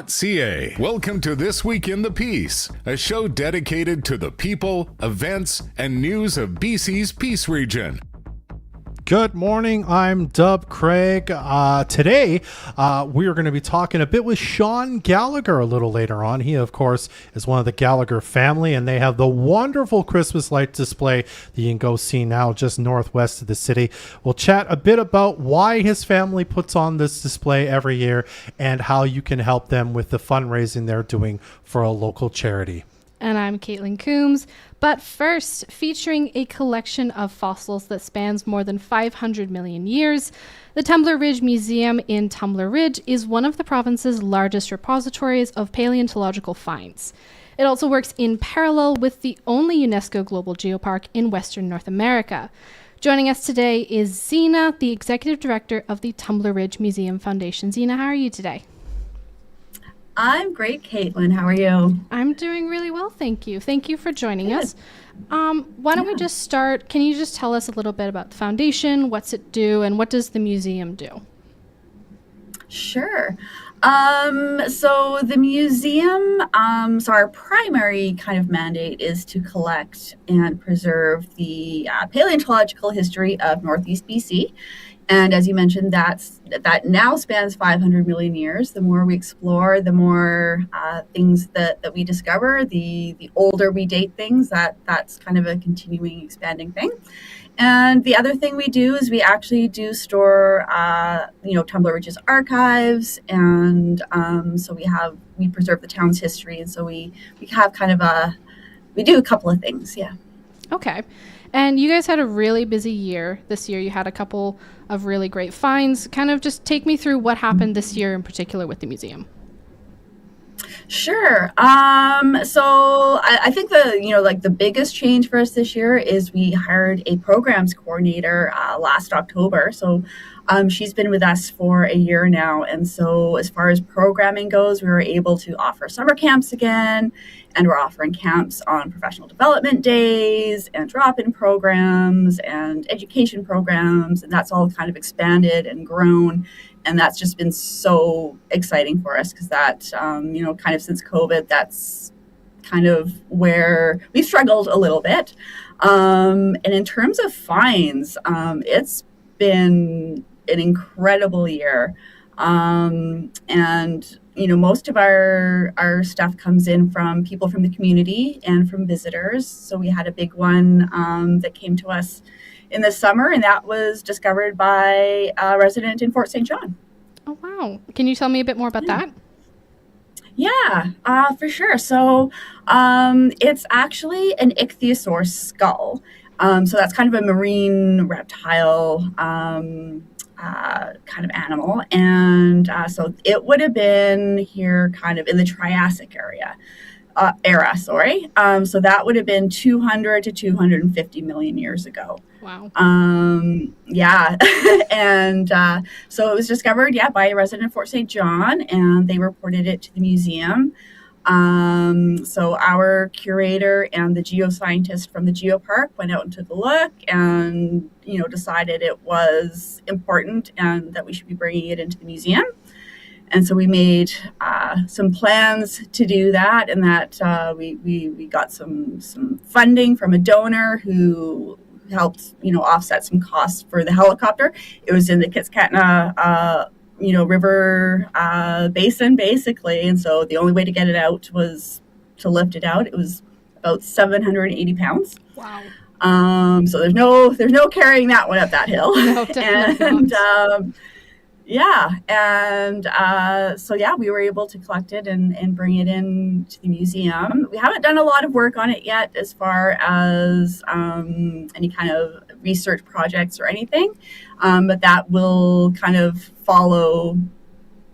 Energeticcity.ca. Welcome to This Week in the Peace, a show dedicated to the people, events, and news of BC's Peace region. Good morning, I'm Dub Craig. Today, we are going to be talking a bit with Sean Gallagher a little later on. He, of course, is one of the Gallagher family, and they have the wonderful Christmas light display that you can go see now just northwest of the city. We'll chat a bit about why his family puts on this display every year and how you can help them with the fundraising they're doing for a local charity. And I'm Caitlin Coombes. But first, featuring a collection of fossils that spans more than 500 million years, the Tumbler Ridge Museum in Tumbler Ridge is one of the province's largest repositories of paleontological finds. It also works in parallel with the only UNESCO Global Geopark in Western North America. Joining us today is Zena, the Executive Director of the Tumbler Ridge Museum Foundation. Zena, how are you today? I'm great, Caitlin. How are you? I'm doing really well, thank you. Thank you for joining us. Why don't we just start? Can you just tell us a little bit about the foundation, what's it do, and what does the museum do? Sure. So the museum, so our primary kind of mandate is to collect and preserve the paleontological history of Northeast BC. And as you mentioned, that now spans 500 million years. The more we explore, the more things that we discover, the older we date things, that's kind of a continuing expanding thing. And the other thing we do is we actually do store, Tumbler Ridge's archives. And so we preserve the town's history. And so we have we do a couple of things, yeah. Okay. And you guys had a really busy year this year. You had a couple of really great finds. Kind of just take me through what happened this year in particular with the museum. Sure. So I think the biggest change for us this year is we hired a programs coordinator last October. So she's been with us for a year now. And so as far as programming goes, we were able to offer summer camps again, and we're offering camps on professional development days and drop-in programs and education programs. And that's all kind of expanded and grown. And that's just been so exciting for us because that, kind of since COVID, that's kind of where we struggled a little bit. And in terms of finds, it's been an incredible year. Most of our stuff comes in from people from the community and from visitors. So we had a big one that came to us in the summer, and that was discovered by a resident in Fort St. John. Oh, wow. Can you tell me a bit more about that? Yeah, for sure. So it's actually an ichthyosaur skull. So that's kind of a marine reptile kind of animal. And so it would have been here kind of in the Triassic era. So that would have been 200 to 250 million years ago. Wow. Yeah. And so it was discovered, by a resident of Fort St. John, and they reported it to the museum. So our curator and the geoscientist from the geopark went out and took a look and, decided it was important and that we should be bringing it into the museum. And so we made some plans to do that, and that we got some funding from a donor who helped, offset some costs for the helicopter. It was in the Kitskatna, river basin, basically. And so the only way to get it out was to lift it out. It was about 780 pounds. Wow. So there's no carrying that one up that hill. No, definitely not. We were able to collect it and bring it in to the museum. We haven't done a lot of work on it yet as far as any kind of research projects or anything, but that will kind of follow,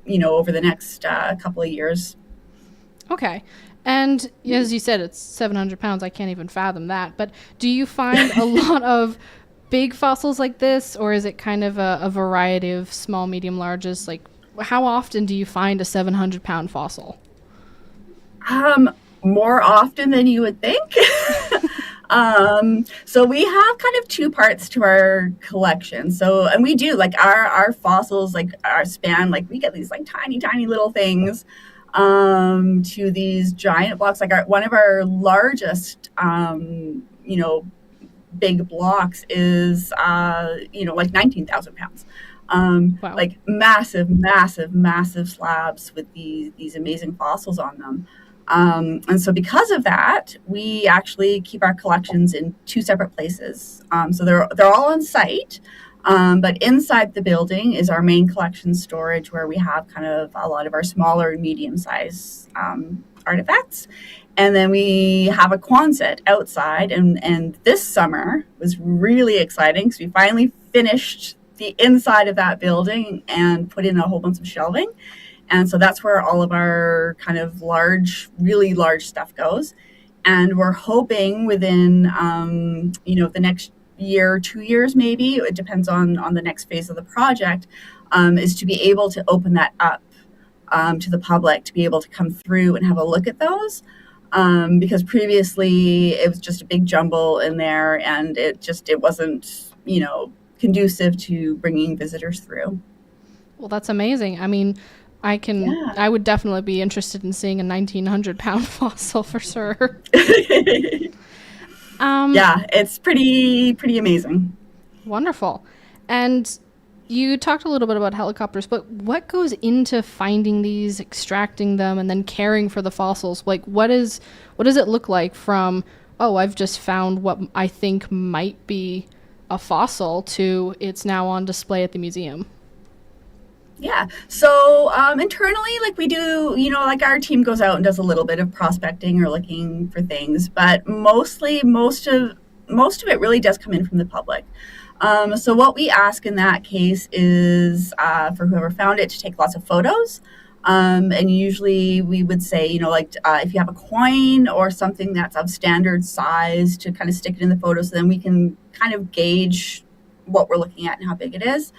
over the next couple of years. Okay. And as you said, it's 700 pounds. I can't even fathom that. But do you find a lot of big fossils like this, or is it kind of a variety of small, medium, larges? Like, how often do you find a 700-pound fossil? More often than you would think. So we have kind of two parts to our collection. So, and we do, like, our fossils, like, our span, like, we get these, like, tiny, tiny little things. to these giant blocks. Like one of our largest, big blocks is, like 19,000 pounds. Wow. Like massive slabs with these amazing fossils on them. And so because of that, we actually keep our collections in two separate places. So they're all on site, but inside the building is our main collection storage, where we have kind of a lot of our smaller and medium-sized artifacts. And then we have a Quonset outside, and this summer was really exciting because we finally finished the inside of that building and put in a whole bunch of shelving. And so that's where all of our kind of really large stuff goes. And we're hoping within, the next year, 2 years, maybe, it depends on the next phase of the project, is to be able to open that up to the public, to be able to come through and have a look at those. Because previously it was just a big jumble in there, and it wasn't, conducive to bringing visitors through. Well, that's amazing. I mean, I would definitely be interested in seeing a 1,900-pound fossil for sure. Yeah, it's pretty amazing. Wonderful. And you talked a little bit about helicopters, but what goes into finding these, extracting them, and then caring for the fossils? Like, what does it look like from, I've just found what I think might be a fossil, to it's now on display at the museum? Yeah. So internally, like we do, like our team goes out and does a little bit of prospecting or looking for things, but most of it really does come in from the public. So what we ask in that case is for whoever found it to take lots of photos. And usually we would say, if you have a coin or something that's of standard size, to kind of stick it in the photos, so then we can kind of gauge what we're looking at and how big it is.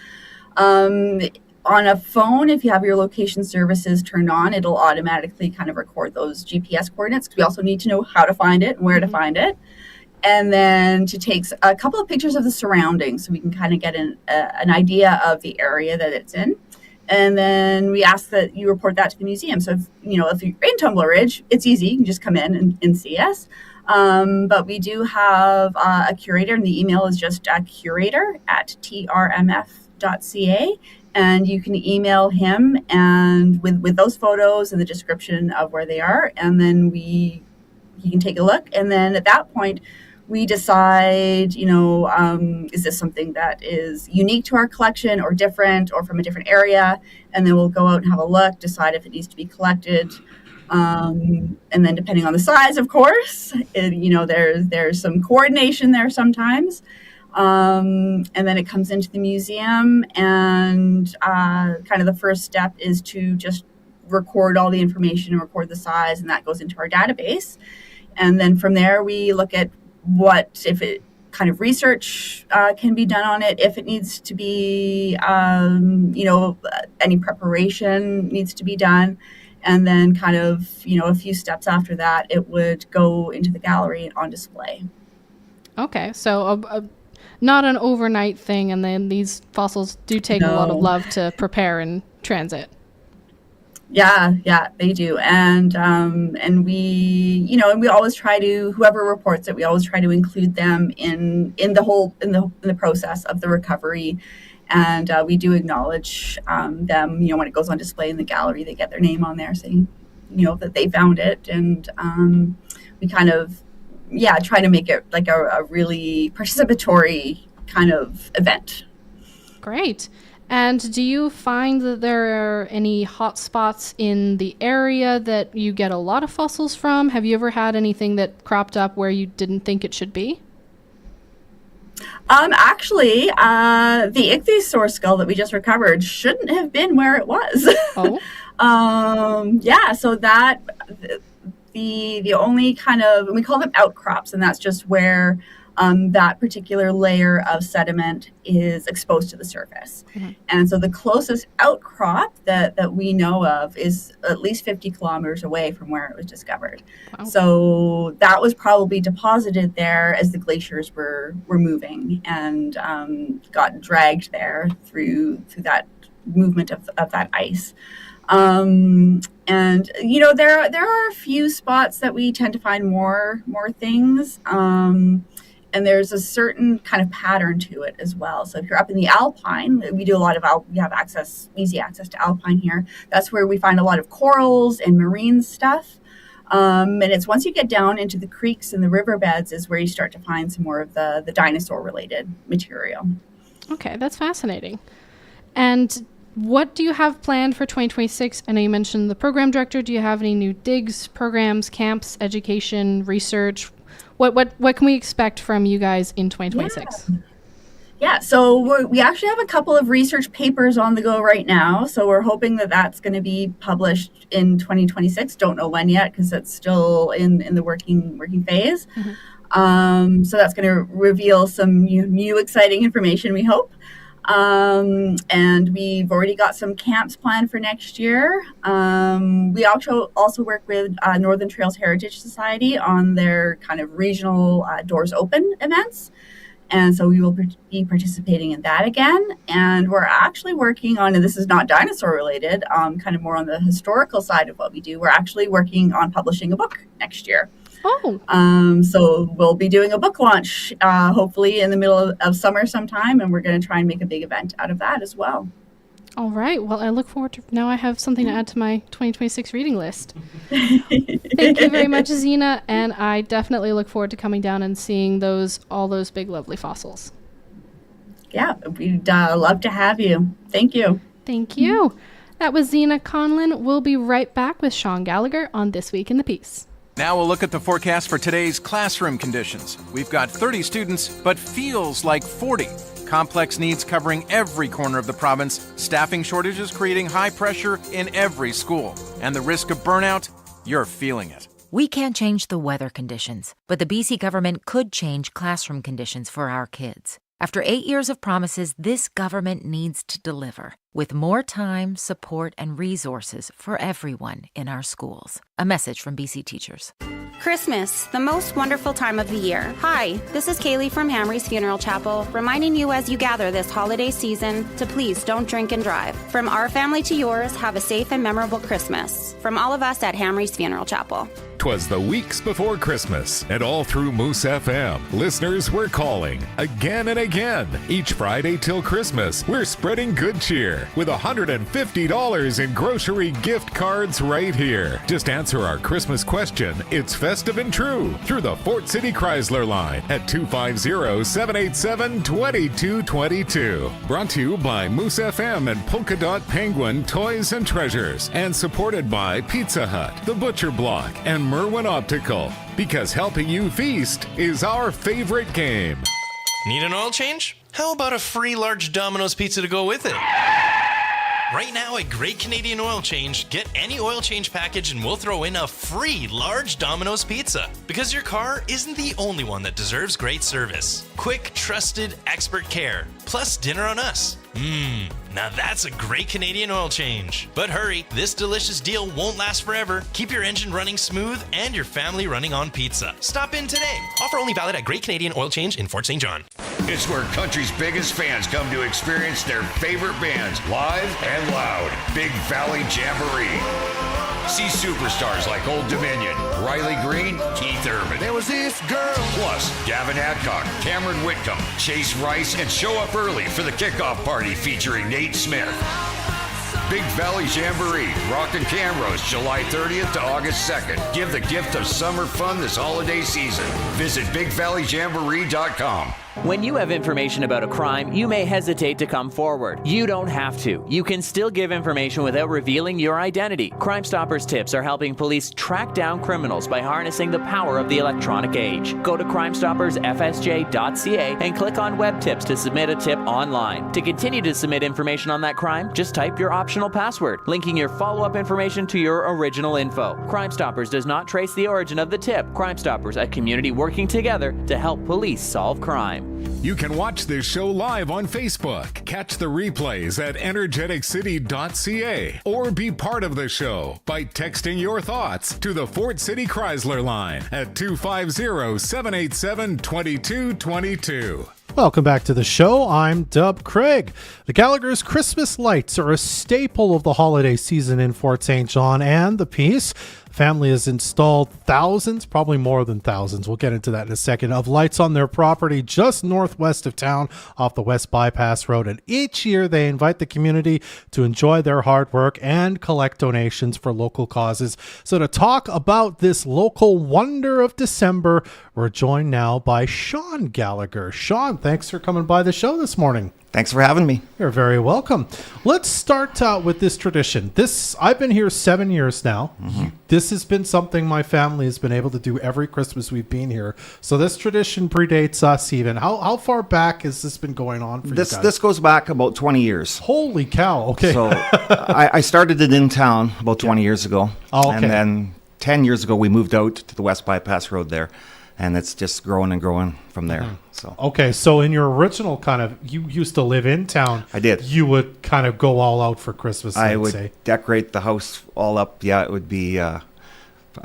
On a phone, if you have your location services turned on, it'll automatically kind of record those GPS coordinates, because we also need to know how to find it and where to find it. And then to take a couple of pictures of the surroundings, so we can kind of get an idea of the area that it's in. And then we ask that you report that to the museum. So if you're in Tumbler Ridge, it's easy. You can just come in and see us. But we do have a curator, and the email is just curator@trmf.ca. And you can email him and with those photos and the description of where they are. And then he can take a look. And then at that point, we decide, is this something that is unique to our collection or different or from a different area? And then we'll go out and have a look, decide if it needs to be collected. And then depending on the size, of course, there's some coordination there sometimes. And then it comes into the museum, and kind of the first step is to just record all the information and record the size, and that goes into our database. And then from there, we look at if it kind of research can be done on it, if it needs to be, any preparation needs to be done. And then kind of, a few steps after that, it would go into the gallery on display. Okay, so not an overnight thing, and then these fossils do take a lot of love to prepare and transit. Yeah, they do. And we, and we always try to, whoever reports it, we always try to include them in the process of the recovery. And we do acknowledge them, when it goes on display in the gallery, they get their name on there saying, that they found it. And we kind of, try to make it like a really participatory kind of event. Great. And do you find that there are any hot spots in the area that you get a lot of fossils from? Have you ever had anything that cropped up where you didn't think it should be? Actually, the ichthyosaur skull that we just recovered shouldn't have been where it was. Oh. So that the only kind of, we call them outcrops, and that's just where that particular layer of sediment is exposed to the surface. Mm-hmm. And so the closest outcrop that we know of is at least 50 kilometers away from where it was discovered. Wow. So that was probably deposited there as the glaciers were moving, and got dragged there through that movement of that ice. And there are a few spots that we tend to find more things. And there's a certain kind of pattern to it as well. So if you're up in the Alpine, we do a lot of we have easy access to Alpine here. That's where we find a lot of corals and marine stuff. And it's once you get down into the creeks and the riverbeds is where you start to find some more of the dinosaur related material. Okay, that's fascinating. And what do you have planned for 2026? I know you mentioned the program director. Do you have any new digs, programs, camps, education, research? What can we expect from you guys in 2026? Yeah, so we actually have a couple of research papers on the go right now. So we're hoping that that's going to be published in 2026. Don't know when yet because it's still in the working phase. Mm-hmm. So that's going to reveal some new exciting information, we hope. And we've already got some camps planned for next year. We also work with Northern Trails Heritage Society on their kind of regional Doors Open events. And so we will be participating in that again. And we're actually working on, and this is not dinosaur related, kind of more on the historical side of what we do. We're actually working on publishing a book next year. Oh. So we'll be doing a book launch, hopefully in the middle of summer sometime, and we're going to try and make a big event out of that as well. All right. Well, I look forward to, now I have something to add to my 2026 reading list. Thank you very much, Zena, and I definitely look forward to coming down and seeing all those big, lovely fossils. Yeah, we'd love to have you. Thank you. Thank you. That was Zena Conlin. We'll be right back with Sean Gallagher on This Week in the Piece. Now we'll look at the forecast for today's classroom conditions. We've got 30 students, but feels like 40. Complex needs covering every corner of the province. Staffing shortages creating high pressure in every school. And the risk of burnout, you're feeling it. We can't change the weather conditions, but the BC government could change classroom conditions for our kids. After 8 years of promises, this government needs to deliver, with more time, support, and resources for everyone in our schools. A message from BC teachers. Christmas, the most wonderful time of the year. Hi, this is Kaylee from Hamry's Funeral Chapel, reminding you as you gather this holiday season to please don't drink and drive. From our family to yours, have a safe and memorable Christmas. From all of us at Hamry's Funeral Chapel. 'Twas the weeks before Christmas, and all through Moose FM, listeners were calling again and again. Each Friday till Christmas, we're spreading good cheer with $150 in grocery gift cards right here. Just answer our Christmas question, It's Festive and True, through the Fort City Chrysler line at 250-787-2222. Brought to you by Moose FM and Polka Dot Penguin Toys and Treasures, and supported by Pizza Hut, The Butcher Block, and Merwin Optical, because helping you feast is our favorite game. Need an oil change? How about a free large Domino's pizza to go with it? Right now at Great Canadian Oil Change, get any oil change package and we'll throw in a free large Domino's pizza. Because your car isn't the only one that deserves great service. Quick, trusted, expert care. Plus dinner on us. Now that's a Great Canadian Oil Change. But hurry, this delicious deal won't last forever. Keep your engine running smooth and your family running on pizza. Stop in today. Offer only valid at Great Canadian Oil Change in Fort St. John. It's where country's biggest fans come to experience their favorite bands live and loud. Big Valley Jamboree. See superstars like Old Dominion, Riley Green, Keith Urban. There was this girl. Plus, Gavin Adcock, Cameron Whitcomb, Chase Rice, and show up early for the kickoff party featuring Nate Smith. Big Valley Jamboree, Rockin' Camrose, July 30th to August 2nd. Give the gift of summer fun this holiday season. Visit BigValleyJamboree.com. When you have information about a crime, you may hesitate to come forward. You don't have to. You can still give information without revealing your identity. Crime Stoppers tips are helping police track down criminals by harnessing the power of the electronic age. Go to crimestoppersfsj.ca and click on web tips to submit a tip online. To continue to submit information on that crime, just type your optional password, linking your follow-up information to your original info. Crime Stoppers does not trace the origin of the tip. Crime Stoppers, a community working together to help police solve crime. You can watch this show live on Facebook, catch the replays at energeticcity.ca, or be part of the show by texting your thoughts to the Fort City Chrysler line at 250-787-2222. Welcome back to the show. I'm Dub Craig. The Gallagher's Christmas lights are a staple of the holiday season in Fort St. John and the Peace. Family has installed thousands, probably more than thousands, we'll get into that in a second, of lights on their property just northwest of town off the West Bypass Road. And each year they invite the community to enjoy their hard work and collect donations for local causes. So to talk about this local wonder of December, we're joined now by Sean Gallagher. Sean, thanks for coming by the show this morning. Thanks for having me. You're very welcome. Let's start with this tradition. I've been here 7 years now. This has been something my family has been able to do every Christmas we've been here. So this tradition predates us even. How far back has this been going on for you guys? This goes back about 20 years. Holy cow. Okay. So I started it in town about 20 years ago. Oh, okay. And then 10 years ago, we moved out to the West Bypass Road there. And it's just growing and growing from there. So okay, so in your original kind of, you used to live in town. I did. You would kind of go all out for Christmas. I would decorate the house all up. Yeah, it would be. I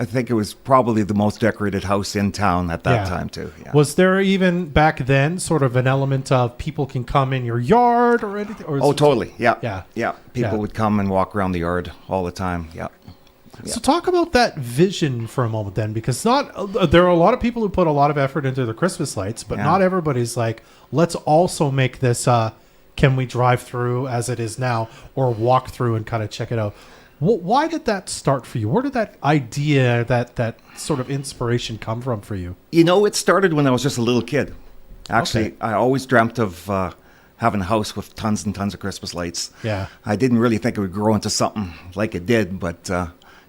think it was probably the most decorated house in town at that time too. Yeah. Was there even back then sort of an element of people can come in your yard or anything? Or totally. Yeah. Yeah. Yeah. People would come and walk around the yard all the time. Yeah. So talk about that vision for a moment then, because there are a lot of people who put a lot of effort into the Christmas lights, but not everybody's like, let's also make this, can we drive through as it is now or walk through and kind of check it out? Why did that start for you? Where did that idea, that sort of inspiration come from for you? You know, it started when I was just a little kid. Actually, I always dreamt of having a house with tons and tons of Christmas lights. Yeah. I didn't really think it would grow into something like it did, but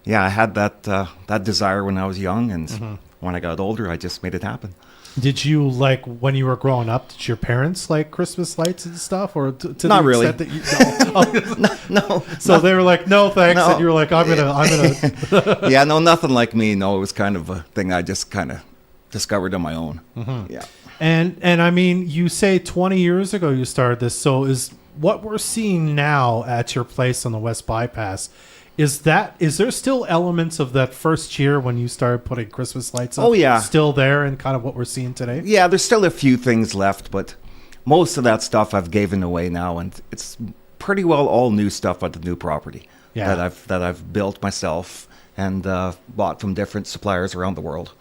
yeah, I had that desire when I was young, and when I got older, I just made it happen. Did you, like, when you were growing up, did your parents like Christmas lights and stuff? Or to not the really. Extent that No. So they were like, no, thanks. No. And you were like, I'm gonna. Yeah, no, nothing like me. No, it was kind of a thing I just kind of discovered on my own. Yeah. And I mean, you say 20 years ago you started this. So is what we're seeing now at your place on the West Bypass, is there still elements of that first year when you started putting Christmas lights up? Oh, yeah. Still there and kind of what we're seeing today? Yeah, there's still a few things left, but most of that stuff I've given away now, and it's pretty well all new stuff at the new property that I've built myself and bought from different suppliers around the world.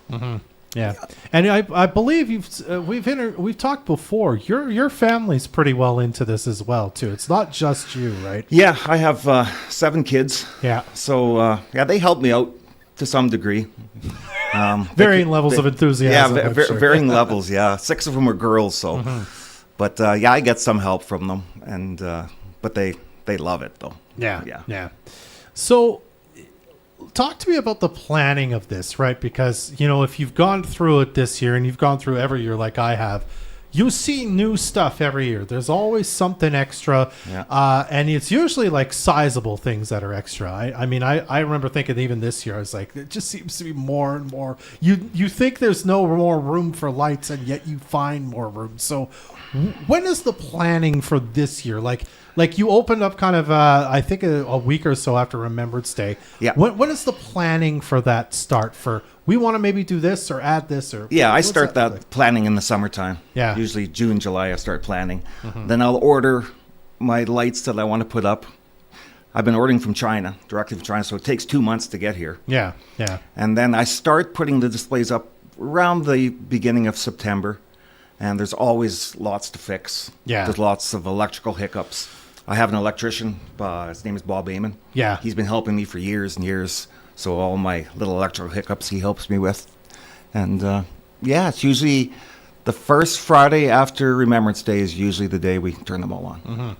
Yeah, and I believe we've talked before. Your family's pretty well into this as well too. It's not just you, right? Yeah, I have 7 kids. Yeah. So they help me out to some degree. Varying levels of enthusiasm. Yeah, varying levels. Yeah, 6 of them are girls. So, but yeah, I get some help from them, and but they love it though. Yeah. So, talk to me about the planning of this, right? Because, you know, if you've gone through it this year and you've gone through every year like I have, you see new stuff every year. There's always something extra. Yeah. And it's usually like sizable things that are extra. I mean, I remember thinking even this year, I was like, it just seems to be more and more. You think there's no more room for lights, and yet you find more room. So when is the planning for this year? Like you opened up kind of, I think a week or so after Remembrance Day. Yeah. When is the planning for that start for, we want to maybe do this or add this or? Yeah, I start that planning in the summertime. Yeah. Usually June, July, I start planning. Then I'll order my lights that I want to put up. I've been ordering directly from China, so it takes 2 months to get here. Yeah. And then I start putting the displays up around the beginning of September. And there's always lots to fix. Yeah. There's lots of electrical hiccups. I have an electrician. His name is Bob Amon. Yeah. He's been helping me for years and years. So all my little electrical hiccups he helps me with. And yeah, it's usually the first Friday after Remembrance Day is usually the day we turn them all on.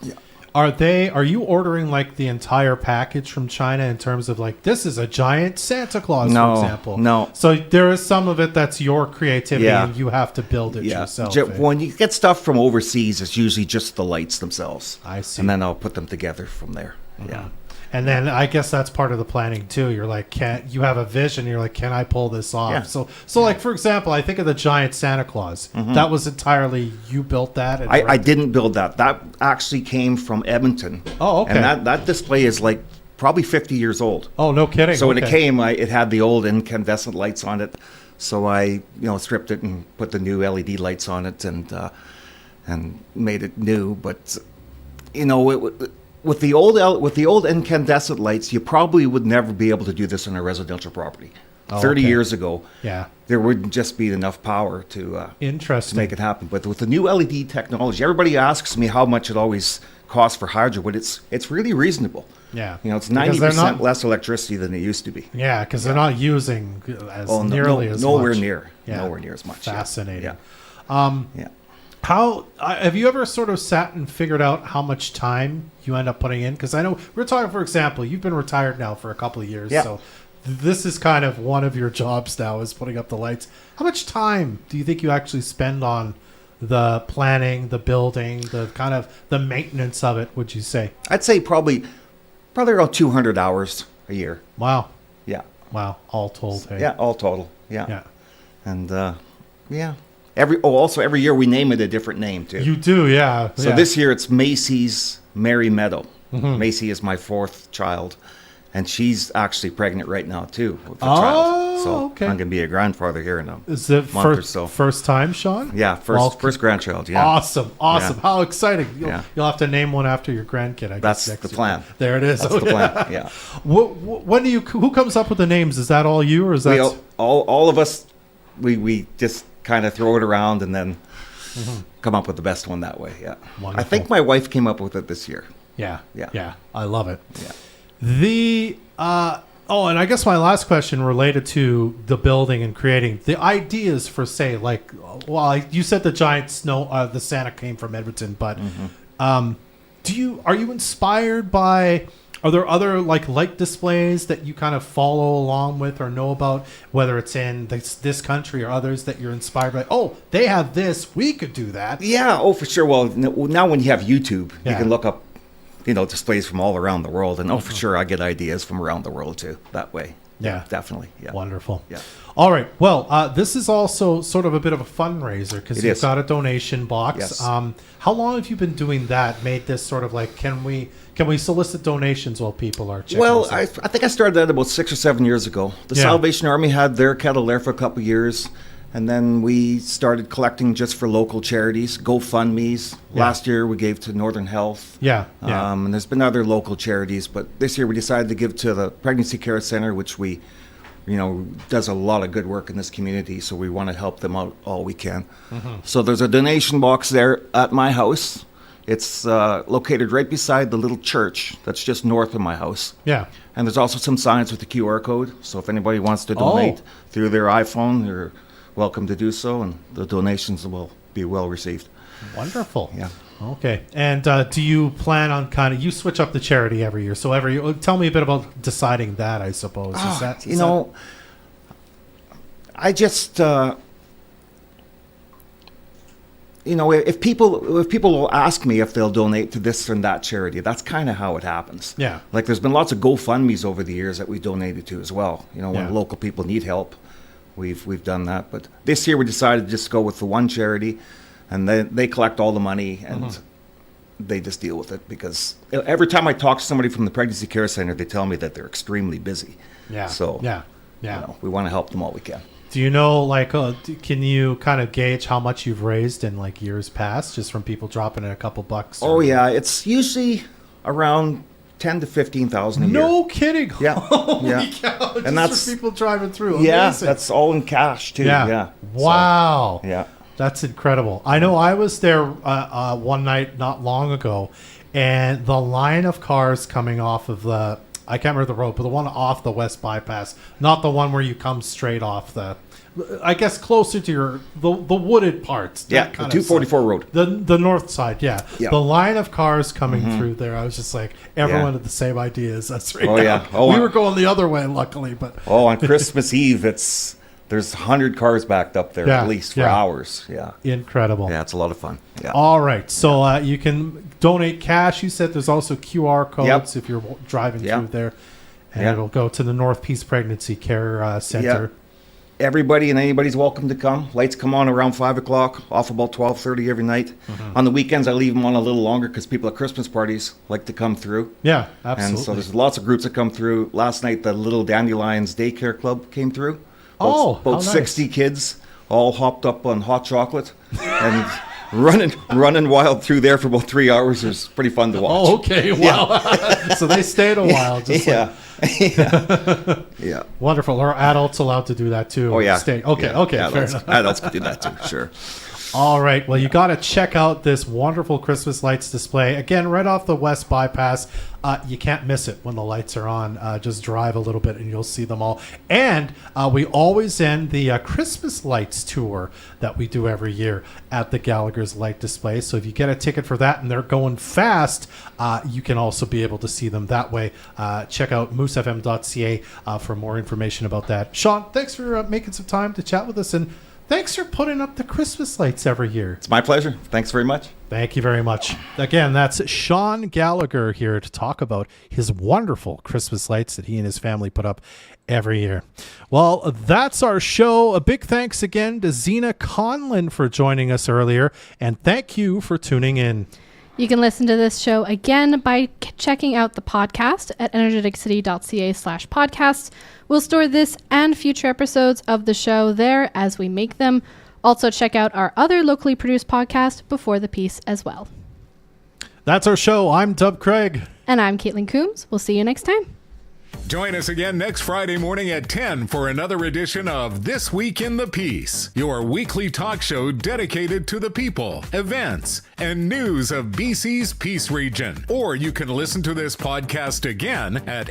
Yeah. Are you ordering like the entire package from China in terms of like, this is a giant Santa Claus, for example? No. So there is some of it that's your creativity and you have to build it yourself. When you get stuff from overseas, it's usually just the lights themselves. I see. And then I'll put them together from there. Yeah. And then I guess that's part of the planning too. You're like, you have a vision? You're like, can I pull this off? Yeah. So like, for example, I think of the giant Santa Claus. That was entirely, you built that? And I didn't build that. That actually came from Edmonton. Oh, okay. And that display is like probably 50 years old. Oh, no kidding. So when it came, it had the old incandescent lights on it. So I, stripped it and put the new LED lights on it and made it new. But with the old incandescent lights, you probably would never be able to do this on a residential property. 30 years ago, there wouldn't just be enough power to make it happen. But with the new LED technology, everybody asks me how much it always costs for hydro, but it's really reasonable. Yeah, it's 90% less electricity than it used to be. Yeah, because they're not using nearly as nowhere much. Nowhere near as much. Fascinating. How have you ever sort of sat and figured out how much time you end up putting in? Because I know we're talking, for example, you've been retired now for a couple of years, so this is kind of one of your jobs now, is putting up the lights. How much time do you think you actually spend on the planning, the building, the kind of the maintenance of it, would you say? I'd say probably around 200 hours a year. Wow. Yeah. Wow. All told. Hey? Yeah, all total. Yeah. Yeah. And every year we name it a different name too. You do, yeah. So this year it's Macy's Merry Meadow. Mm-hmm. Macy is my 4th child. And she's actually pregnant right now too with a child. So okay. I'm going to be a grandfather here in a month or so. First time, Sean? Yeah, first grandchild. Yeah. Awesome. Yeah. How exciting! You'll have to name one after your grandkid. I guess that's the plan. There it is. That's the plan. Yeah. When do you? Who comes up with the names? Is that all you, or is that all of us? We just kind of throw it around and then come up with the best one that way. Yeah. Wonderful. I think my wife came up with it this year. Yeah. I love it. Yeah. And I guess my last question related to the building and creating the ideas for, say, like, you said the giant snow, the Santa came from Edmonton, but are you inspired by? Are there other like light displays that you kind of follow along with or know about, whether it's in this country or others that you're inspired by? Oh, they have this, we could do that. Yeah. Oh, for sure. Well, now when you have YouTube, you can look up displays from all around the world. And for sure, I get ideas from around the world too, that way. Yeah. Definitely. Yeah. Wonderful. Yeah. All right. Well, this is also sort of a bit of a fundraiser because you've got a donation box. Yes. How long have you been doing that? Made this sort of like, can we solicit donations while people are checking? Well, I think I started that about 6 or 7 years ago. The Salvation Army had their kettle there for a couple of years. And then we started collecting just for local charities, GoFundMes. Last year we gave to Northern Health. And there's been other local charities, but this year we decided to give to the Pregnancy Care Center, which we, does a lot of good work in this community. So we want to help them out all we can. So there's a donation box there at my house. It's located right beside the little church that's just north of my house. Yeah. And there's also some signs with the QR code. So if anybody wants to donate through their iPhone, they're welcome to do so, and the donations will be well received. Wonderful. Yeah. Okay. And do you plan on you switch up the charity every year? So tell me a bit about deciding that, I suppose. I just, if people will ask me if they'll donate to this and that charity, that's kind of how it happens. Yeah. Like there's been lots of GoFundMes over the years that we donated to as well. When local people need help. We've done that, but this year we decided to just go with the one charity, and they collect all the money and they just deal with it, because every time I talk to somebody from the Pregnancy Care Center, they tell me that they're extremely busy. Yeah. So we want to help them all we can. Do you know, can you kind of gauge how much you've raised in like years past, just from people dropping in a couple bucks? Oh yeah, it's usually around 10 to 15,000 a year. No kidding. Yeah. Holy cow. Just and that's for people driving through. Yeah, amazing. That's all in cash too. Yeah. Wow. So, yeah. That's incredible. I know I was there one night not long ago, and the line of cars coming off of I can't remember the road, but the one off the West Bypass, not the one where you come straight off I guess closer to the wooded parts. Yeah, the 244 road. The north side, yeah. The line of cars coming through there, I was just like, everyone had the same idea as us right now. Yeah. We were going the other way, luckily. But on Christmas Eve, there's 100 cars backed up there at least for hours. Yeah. Incredible. Yeah, it's a lot of fun. Yeah. All right. So you can donate cash. You said there's also QR codes if you're driving through there. And it'll go to the North Peace Pregnancy Care Center. Yep. Everybody and anybody's welcome to come. Lights come on around 5 o'clock, off about 12:30 every night. On the weekends, I leave them on a little longer because people at Christmas parties like to come through. Yeah, absolutely. And so there's lots of groups that come through. Last night, the Little Dandelions Daycare Club came through Oh, about how nice. 60 kids all hopped up on hot chocolate and running wild through there for about 3 hours. It was pretty fun to watch. Oh, okay. Wow. So they stayed a while. Just yeah. Yeah. Wonderful. Are adults allowed to do that too? Oh, yeah. Okay. Yeah. Okay. Fair Adults, enough. adults can do that too, sure. All right. Well, you got to check out this wonderful Christmas lights display. Again, right off the West Bypass. You can't miss it when the lights are on. Just drive a little bit and you'll see them all. And we always end the Christmas lights tour that we do every year at the Gallagher's light display. So if you get a ticket for that and they're going fast, you can also be able to see them that way. Check out moosefm.ca for more information about that. Sean, thanks for making some time to chat with us, and thanks for putting up the Christmas lights every year. It's my pleasure. Thanks very much. Thank you very much. Again, that's Sean Gallagher here to talk about his wonderful Christmas lights that he and his family put up every year. Well, that's our show. A big thanks again to Zena Conlin for joining us earlier, and thank you for tuning in. You can listen to this show again by checking out the podcast at energeticcity.ca/podcasts. We'll store this and future episodes of the show there as we make them. Also, check out our other locally produced podcast, Before the Peace, as well. That's our show. I'm Dub Craig. And I'm Caitlin Coombes. We'll see you next time. Join us again next Friday morning at 10 for another edition of This Week in the Peace, your weekly talk show dedicated to the people, events, and news of BC's Peace region. Or you can listen to this podcast again at